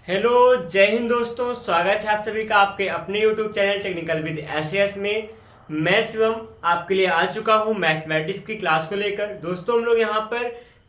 Hello, जय हिंद दोस्तों। स्वागत है आप सभी का आपके अपने YouTube channel technical with SS में। मैं शिवम आपके लिए आ चुका हूं मैथमेटिक्स की क्लास को लेकर। दोस्तों, हम लोग यहां पर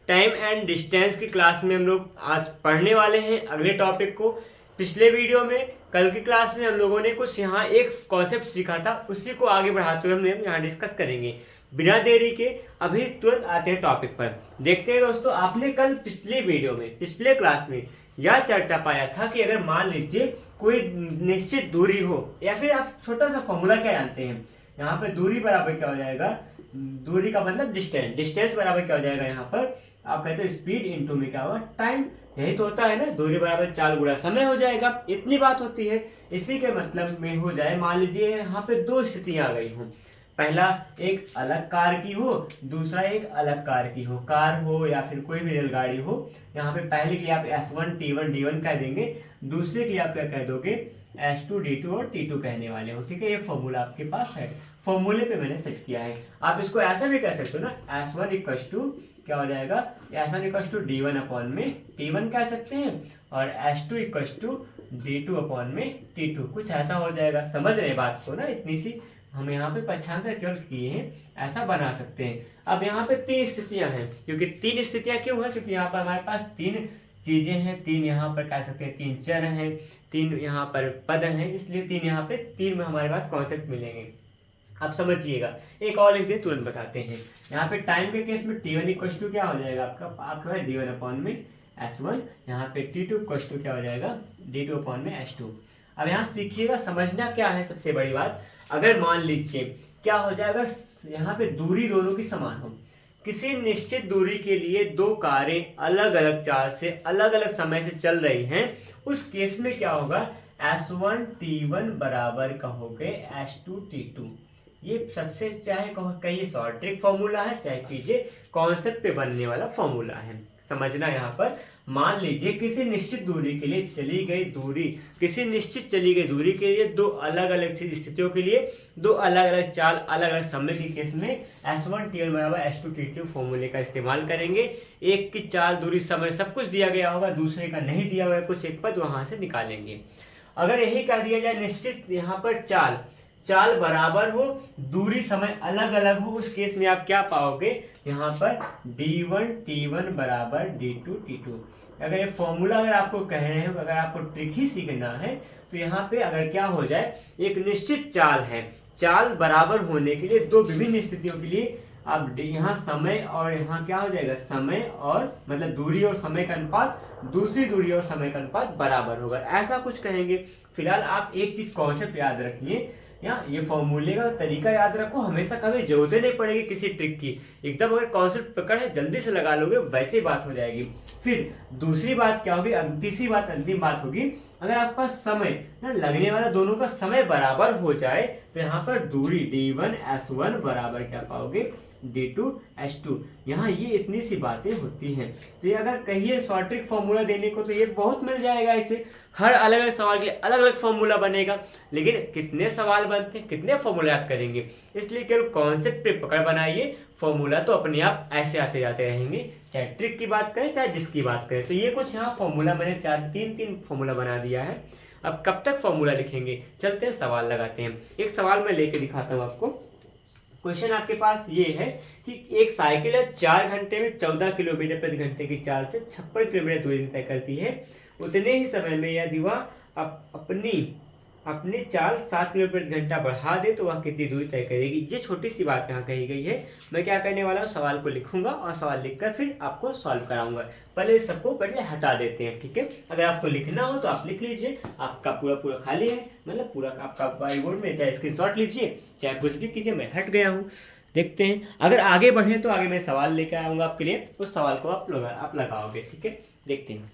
टाइम एंड डिस्टेंस की क्लास में हम लोग आज पढ़ने वाले हैं अगले टॉपिक को। पिछले वीडियो में कल की क्लास में हम लोगों ने कुछ यहाँ एक कॉन्सेप्ट सीखा था, उसी को आगे बढ़ाते हुए हम यहाँ डिस्कस करेंगे। बिना देरी के अभी तुरंत आते हैं टॉपिक पर। देखते हैं दोस्तों, आपने कल पिछले वीडियो में पिछले क्लास में यह चर्चा पाया था कि अगर मान लीजिए कोई निश्चित दूरी हो, या फिर आप छोटा सा फॉर्मूला क्या जानते हैं, यहाँ पर दूरी बराबर क्या हो जाएगा, दूरी का मतलब डिस्टेंस, डिस्टेंस बराबर क्या हो जाएगा, यहाँ पर आप कहते हो स्पीड इनटू में क्या होगा, टाइम। यही तो होता है ना, दूरी बराबर चाल गुणा समय हो जाएगा, इतनी बात होती है। इसी के मतलब में हो जाए, मान लीजिए यहाँ पे दो स्थितियां आ गई हों, पहला एक अलग कार की हो, दूसरा एक अलग कार की हो, कार हो या फिर कोई भी रेलगाड़ी हो। यहाँ पे पहले के लिए आप S1 T1 D1 कह देंगे, दूसरे के लिए आप क्या कह दोगे, S2 D2 और T2 कहने वाले हो। ठीक है, ये फॉर्मूला आपके पास है, फॉर्मूले पे मैंने सेट किया है। आप इसको ऐसा भी कह सकते हो ना, S1 इक्वस टू क्या हो जाएगा, S1 equals to D1 upon में T1 कह सकते हैं, और S2 equals to D2 upon में T2, कुछ ऐसा हो जाएगा। समझ रहे बात को ना, इतनी सी हम यहाँ पे पहचान केवल किए हैं, ऐसा बना सकते हैं। अब यहाँ पे तीन स्थितियां हैं, क्योंकि तीन स्थितियां क्यों है, क्योंकि यहाँ पर हमारे पास तीन चीजें हैं, तीन यहाँ पर कह सकते हैं, तीन चर हैं, तीन यहाँ पर पद हैं, इसलिए तीन यहाँ पे तीन में हमारे पास कॉन्सेप्ट मिलेंगे। आप समझिएगा, एक और लिख दे तुरंत बताते हैं। यहाँ पे टाइम के केस में T1 इक्वस टू क्या हो जाएगा आपका है D1 अपॉन में S1, यहाँ पे T2 इक्वस टू क्या हो जाएगा, D2 अपॉन में S2। अब यहाँ सीखिएगा, समझना क्या है सबसे बड़ी बात, अगर मान लीजिए क्या हो जाएगा, यहाँ पे दूरी दोनों की समान हो, किसी निश्चित दूरी के लिए दो कारें अलग अलग चाल से अलग अलग समय से चल रही हैं, उस केस में क्या होगा, S1 T1 बराबर कहोगे S2 T2। ये सबसे चाहे कहिए शॉर्ट ट्रिक फॉर्मूला है, चाहे कीजिए कॉन्सेप्ट पे बनने वाला फॉर्मूला है। समझना यहाँ पर, मान लीजिए किसी निश्चित दूरी के लिए चली गई दूरी, किसी निश्चित चली गई दूरी के लिए दो अलग अलग स्थितियों के लिए दो अलग अलग चाल अलग अलग समय के केस में S1 T1 बराबर S2 T2 फॉर्मूले का इस्तेमाल करेंगे। एक की चाल दूरी समय सब कुछ दिया गया होगा, दूसरे का नहीं दिया हुआ, कुछ एक पद वहां से निकालेंगे। अगर यही कह दिया जाए निश्चित यहाँ पर चाल बराबर हो, दूरी समय अलग अलग हो, उस केस में आप क्या पाओगे, यहाँ पर D1 T1 बराबर D2 T2। अगर ये फॉर्मूला अगर आपको कह रहे हैं, अगर आपको ट्रिक ही सीखना है, तो यहाँ पे अगर क्या हो जाए, एक निश्चित चाल है, चाल बराबर होने के लिए दो विभिन्न स्थितियों के लिए अब यहाँ समय और यहाँ क्या हो जाएगा, समय और मतलब दूरी और समय का अनुपात, दूसरी दूरी और समय का अनुपात बराबर होगा, ऐसा कुछ कहेंगे। फिलहाल आप एक चीज कॉन्सेप्ट याद रखिए, या ये फॉर्मूले का तरीका याद रखो, हमेशा कभी जरूरत नहीं पड़ेगी किसी ट्रिक की, एकदम अगर कॉन्सेप्ट पकड़ है जल्दी से लगा लोगे, वैसे बात हो जाएगी। फिर दूसरी बात क्या होगी, तीसरी बात अंतिम बात होगी, अगर आपके पास समय ना लगने वाला दोनों का समय बराबर हो जाए, तो यहाँ पर दूरी D1 S1 बराबर क्या पाओगे, D2 S2। यहाँ ये इतनी सी बातें होती हैं। तो ये अगर कहिए शॉर्ट ट्रिक फॉर्मूला देने को, तो ये बहुत मिल जाएगा, इससे हर अलग अलग सवाल के लिए अलग अलग फॉर्मूला बनेगा, लेकिन कितने सवाल बनते हैं, कितने फॉर्मूला याद करेंगे, इसलिए केवल कॉन्सेप्ट पे पकड़ बनाइए, फॉर्मूला तो अपने आप ऐसे आते जाते रहेंगे, चाहे ट्रिक की बात करें चाहे जिसकी बात करें। तो ये कुछ यहाँ फॉर्मूला मैंने तीन फॉर्मूला बना दिया है। अब कब तक फॉर्मूला लिखेंगे, चलते हैं सवाल लगाते हैं। एक सवाल मैं लेके दिखाता हूँ आपको। क्वेश्चन आपके पास ये है कि एक साइकिल 4 घंटे में 14 किलोमीटर प्रति घंटे की चाल से 56 किलोमीटर दूरी तय करती है, उतने ही समय में यदि वह अपनी चाल 7 किलोमीटर प्रति घंटा बढ़ा दे तो वह कितनी दूरी तय करेगी। ये छोटी सी बात यहाँ कही गई है। मैं क्या करने वाला हूँ, सवाल को लिखूंगा और सवाल लिखकर फिर आपको सॉल्व कराऊंगा। पहले सबको पहले हटा देते हैं, ठीक है। अगर आपको लिखना हो तो आप लिख लीजिए, आपका पूरा खाली है, मतलब पूरा आपका व्हाइट बोर्ड में, चाहे स्क्रीनशॉट लीजिए चाहे कुछ भी कीजिए। मैं हट गया हूँ, देखते हैं। अगर आगे बढ़े तो आगे मैं सवाल लेकर आऊंगा आपके लिए, उस सवाल को आप लगाओगे, ठीक है। देखते हैं,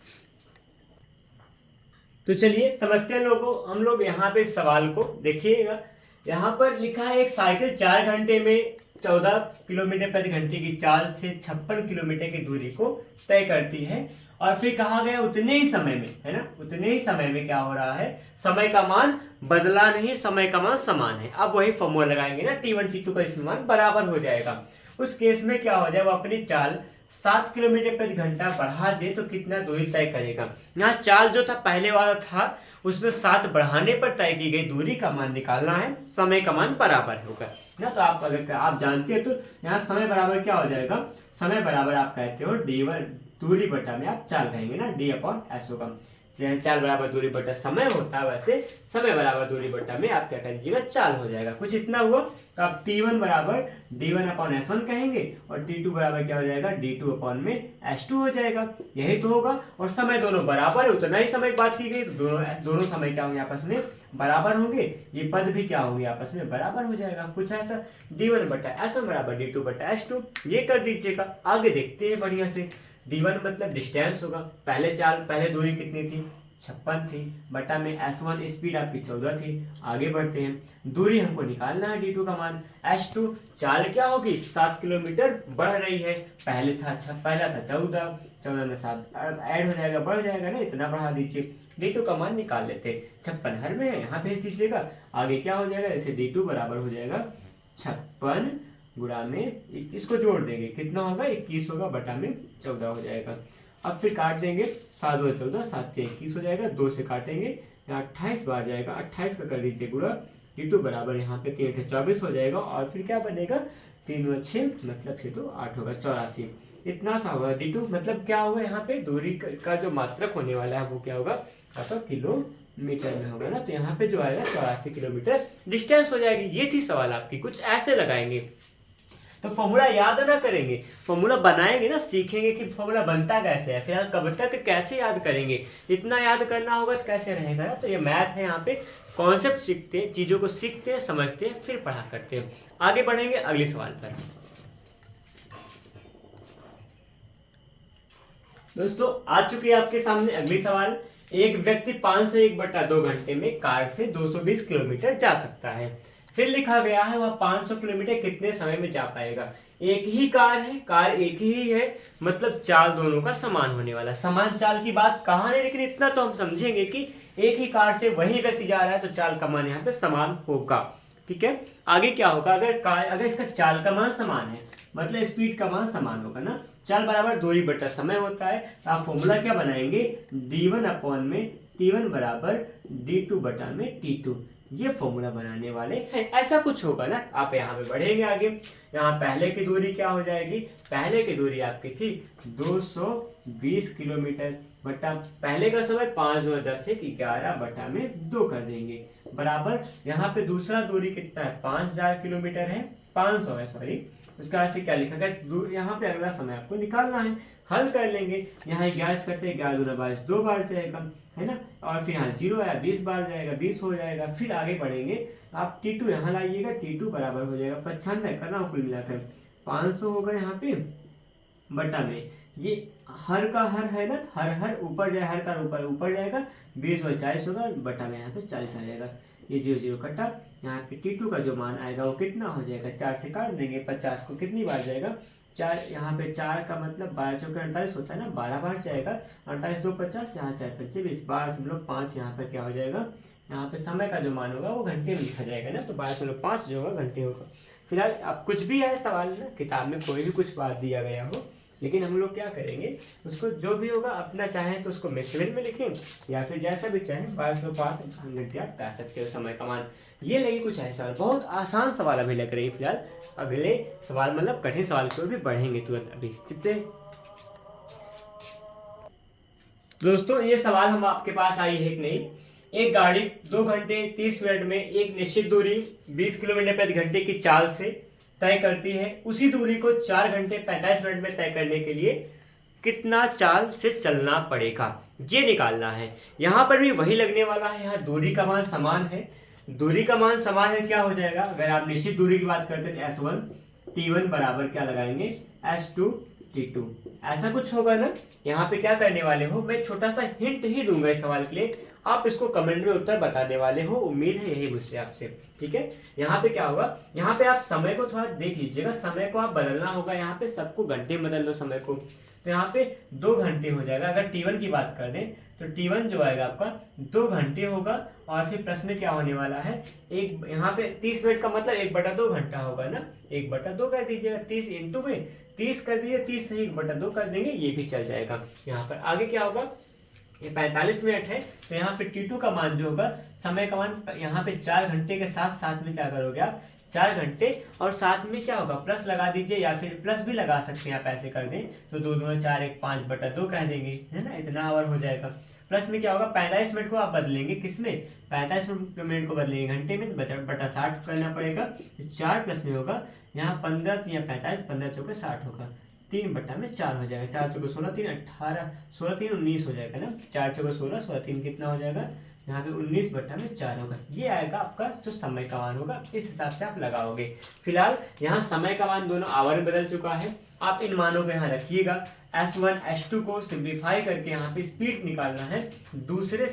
तो चलिए समझते हैं लोगों। हम लोग यहाँ पे सवाल को देखिएगा, यहाँ पर लिखा है एक साइकिल 4 घंटे में 14 किलोमीटर प्रति घंटे की चाल से 56 किलोमीटर की दूरी को तय करती है, और फिर कहा गया उतने ही समय में, है ना, उतने ही समय में क्या हो रहा है, समय का मान बदला नहीं, समय का मान समान है। अब वही फॉर्मूला लगाएंगे ना, T1 T2 का इसमें मान बराबर हो जाएगा। उस केस में क्या हो जाए, वो अपनी चाल 7 किलोमीटर प्रति घंटा बढ़ा दे तो कितना दूरी तय करेगा। यहाँ चाल जो था पहले वाला था उसमें 7 बढ़ाने पर तय की गई दूरी का मान निकालना है, समय का मान बराबर होगा ना। तो आप अगर आप जानते हैं तो यहाँ समय बराबर क्या हो जाएगा, समय बराबर आप कहते हो d1 दूरी बटा में आप चाल कहेंगे ना, d/s होगा। जैसे चाल बराबर दूरी बटा समय होता है वैसे समय बराबर दूरी बटा में आप क्या कर दीजिएगा, चाल हो जाएगा। कुछ इतना हुआ तो आप t1 बराबर d1/s1 कहेंगे और t2 बराबर क्या हो जाएगा, d2/s2 हो जाएगा। यही तो होगा। और समय दोनों बराबर है, उतना ही समय की बात की गई तो दोनों समय क्या होंगे, आपस में बराबर होंगे। ये पद भी क्या होंगे, आपस में बराबर हो जाएगा। कुछ ऐसा d1/s1 बराबर d2/s2 ये कर दीजिएगा। आगे देखते हैं बढ़िया से। d1 मतलब डिस्टेंस होगा, पहले दूरी कितनी थी, 56 थी, बटा में s1 स्पीड आपकी 14 थी। आगे बढ़ते हैं, दूरी हमको निकालना है d2 का मान। s2 चाल क्या होगी, 7 किलोमीटर बढ़ रही है। पहला था 14 में 7 ऐड हो जाएगा, बढ़ जाएगा ना, इतना बढ़ा दीजिए। d2 का मान निकाल लेते, 56 हर में है, यहाँ भेज दीजिएगा। आगे क्या हो जाएगा, जैसे d2 बराबर हो जाएगा 56 गुणा में इसको जोड़ देंगे, कितना होगा 21 होगा, बटा में 14 हो जाएगा। अब फिर काट देंगे, 7 2 14, 7 से 21 हो जाएगा, 2 से काटेंगे, यहाँ 28 बार जाएगा, 28 का कर दीजिए गुणा, d2 बराबर यहाँ पे 3 24 हो जाएगा। और फिर क्या बनेगा, 3 6 मतलब फिर तो 8 होगा, 84 इतना सा होगा d2। मतलब क्या होगा, यहाँ पे दूरी का जो मात्रक होने वाला है वो क्या होगा, आपका किलोमीटर में होगा ना। तो यहाँ पे जो आएगा 84 किलोमीटर डिस्टेंस हो जाएगी। ये थी सवाल आपकी, कुछ ऐसे लगाएंगे। तो फॉर्मूला याद ना करेंगे, फॉर्मूला बनाएंगे ना, सीखेंगे कि फॉर्मूला बनता कैसे है, फिर कब तक कैसे याद करेंगे, इतना याद करना होगा तो कैसे रहेगा ना। तो ये मैथ है, यहाँ पे कॉन्सेप्ट सीखते हैं, चीज़ों को सीखते हैं, समझते हैं, फिर पढ़ा करते हैं। आगे बढ़ेंगे अगले सवाल पर। दोस्तों आ चुकी है आपके सामने अगली सवाल। एक व्यक्ति 5 से 1/2 घंटे में कार से 220 किलोमीटर जा सकता है। फिर लिखा गया है वह 500 किलोमीटर कितने समय में जा पाएगा। एक ही कार है, कार एक ही है, मतलब चाल दोनों का समान होने वाला। समान चाल की बात कहाँ है, लेकिन इतना तो हम समझेंगे कि एक ही कार से वही व्यक्ति जा रहा है तो चाल का मान यहाँ पे समान होगा। ठीक है, आगे क्या होगा, अगर इसका चाल का मान समान है मतलब स्पीड का मान समान होगा ना। चाल बराबर दूरी बटा समय होता है, तो आप फॉर्मूला क्या बनाएंगे, d1/t1 बराबर d2 बटा में t2, ये फॉर्मूला बनाने वाले हैं। ऐसा कुछ होगा ना। आप यहाँ पे बढ़ेंगे आगे, यहाँ पहले की दूरी क्या हो जाएगी, पहले की दूरी आपकी थी 220 किलोमीटर, बटा पहले का समय 5 2 10 1 11 बटा में 2 कर देंगे, बराबर यहाँ पे दूसरा दूरी कितना है, 5000 किलोमीटर है, 500 है सॉरी। उसके बाद फिर क्या लिखा गया, यहाँ पे अगला समय आपको निकालना है, हल कर लेंगे। यहाँ 11 करते 11 दूना 22, 2 बार जाएगा है ना, और फिर यहाँ 0 आया 20 बार जाएगा, 20 हो जाएगा। फिर आगे बढ़ेंगे, आप t2 यहाँ लाइएगा, t2 बराबर हो जाएगा 95 करना कुल मिलाकर 500 होगा यहाँ पे, बटा में ये हर का हर है ना, हर ऊपर जाए, हर का ऊपर जाएगा, 20 और 40 होगा, बटा में यहाँ पे 40 आ जाएगा। ये 0 0 कटा, यहाँ पे t2 का जो मान आएगा वो कितना हो जाएगा, 4 से काट देंगे, 50 को कितनी बार जाएगा, 4, यहाँ पे 4 का मतलब 12 चौके 48 होता है ना, 12 बार जाएगा, 48 2 50, यहाँ 4 5 20, 12.5 यहाँ पर क्या हो जाएगा, यहाँ पे समय का जो मान होगा वो घंटे में लिखा जाएगा ना, तो 12.5 जो होगा घंटे होगा। फिलहाल अब कुछ भी है सवाल ना, किताब में कोई भी कुछ बात दिया गया हो, लेकिन हम लोग क्या करेंगे, उसको जो भी होगा अपना चाहें तो उसको मिनट में लिखें, या फिर जैसा भी चाहें 12.5 घंटे आप कह सकते हो समय का मान। ये लगी कुछ ऐसा, बहुत आसान सवाल अभी लग रही है। फिलहाल अगले सवाल मतलब कठिन सवाल की ओर भी बढ़ेंगे तुरंत अभी। कितने दोस्तों ये सवाल हम आपके पास आई है कि नहीं, एक गाड़ी 2 घंटे 30 मिनट में एक निश्चित दूरी 20 किलोमीटर प्रति घंटे की चाल से तय करती है, उसी दूरी को 4 घंटे 45 मिनट में तय करने के लिए कितना चाल से चलना पड़ेगा, ये निकालना है। यहाँ पर भी वही लगने वाला है, यहाँ दूरी का मान समान है, दूरी का मान समान है, क्या हो जाएगा, अगर आप निश्चित दूरी की बात करते हैं s1 t1 बराबर क्या लगाएंगे, s2 t2, ऐसा कुछ होगा ना। यहाँ पे क्या करने वाले हो, मैं छोटा सा हिंट ही दूंगा इस सवाल के लिए, आप इसको कमेंट में उत्तर बताने वाले हो, उम्मीद है यही मुझसे आपसे। ठीक है, यहाँ पे क्या होगा, यहाँ पे आप समय को थोड़ा देख लीजिएगा, समय को आप बदलना होगा, यहाँ पे सबको घंटे में बदल दो समय को, तो यहाँ पे 2 घंटे हो जाएगा। अगर t1 की बात कर दें तो t1 जो आएगा आपका 2 घंटे होगा, और फिर प्रश्न क्या होने वाला है, एक यहाँ पे 30 मिनट का मतलब 1/2 घंटा होगा ना, 1/2 कर दीजिएगा, 30 इंटू में 30 कर दीजिए, 30 से 1/2 कर देंगे, ये भी चल जाएगा। यहाँ पर आगे क्या होगा, ये 45 मिनट है, तो यहाँ पे T2 का मान जो होगा, समय का मान यहाँ पे 4 घंटे के साथ साथ में क्या करोगे आप, 4 घंटे और साथ में क्या होगा प्लस लगा दीजिए, या फिर प्लस भी लगा सकते हैं आप, ऐसे कर दें तो 2 दूना 4 1 5/2 कह देंगे, है ना, इतना आवर हो जाएगा। प्लस में क्या होगा, 45 मिनट को आप बदलेंगे किसमें, 45 मिनट को बदलेंगे घंटे में, तो बटा 60 करना पड़ेगा। 4 प्लस में होगा यहाँ 15 या 45, 15 चौके 60 होगा, 3/4 हो जाएगा, 4 चौके 16, 3 18, 16 3 19 हो जाएगा ना, 4 चौके 16, 16 3 कितना हो जाएगा, यहाँ पे 19/4 होगा। ये आएगा आपका जो समय का मान होगा, इस हिसाब से आप लगाओगे। फिलहाल यहाँ समय का मान दोनों आवर में बदल चुका है, आप इन मानों को यहाँ रखिएगा। S1 S2 को सिंप्लीफाई करके यहाँ पे स्पीड निकालना है, दूसरे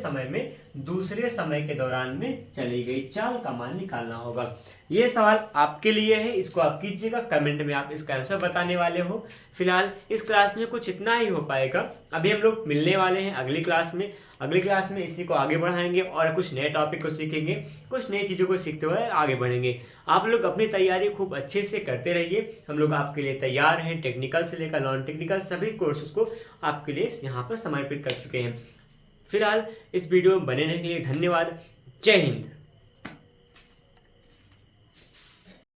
समय के दौरान में चली गई चाल का मान निकालना होगा। ये सवाल आपके लिए है, इसको आप कीजिएगा, कमेंट में आप इसका आंसर बताने वाले हो। फिलहाल इस क्लास में कुछ इतना ही हो पाएगा, अभी हम लोग मिलने वाले हैं अगली क्लास में। अगली क्लास में इसी को आगे बढ़ाएंगे और कुछ नए टॉपिक को सीखेंगे, कुछ नई चीज़ों को सीखते हुए आगे बढ़ेंगे। आप लोग अपनी तैयारी खूब अच्छे से करते रहिए, हम लोग आपके लिए तैयार हैं, टेक्निकल से लेकर नॉन टेक्निकल सभी कोर्सेज को आपके लिए यहाँ पर समर्पित कर चुके हैं। फिलहाल इस वीडियो में बने रहने के लिए धन्यवाद। जय हिंद।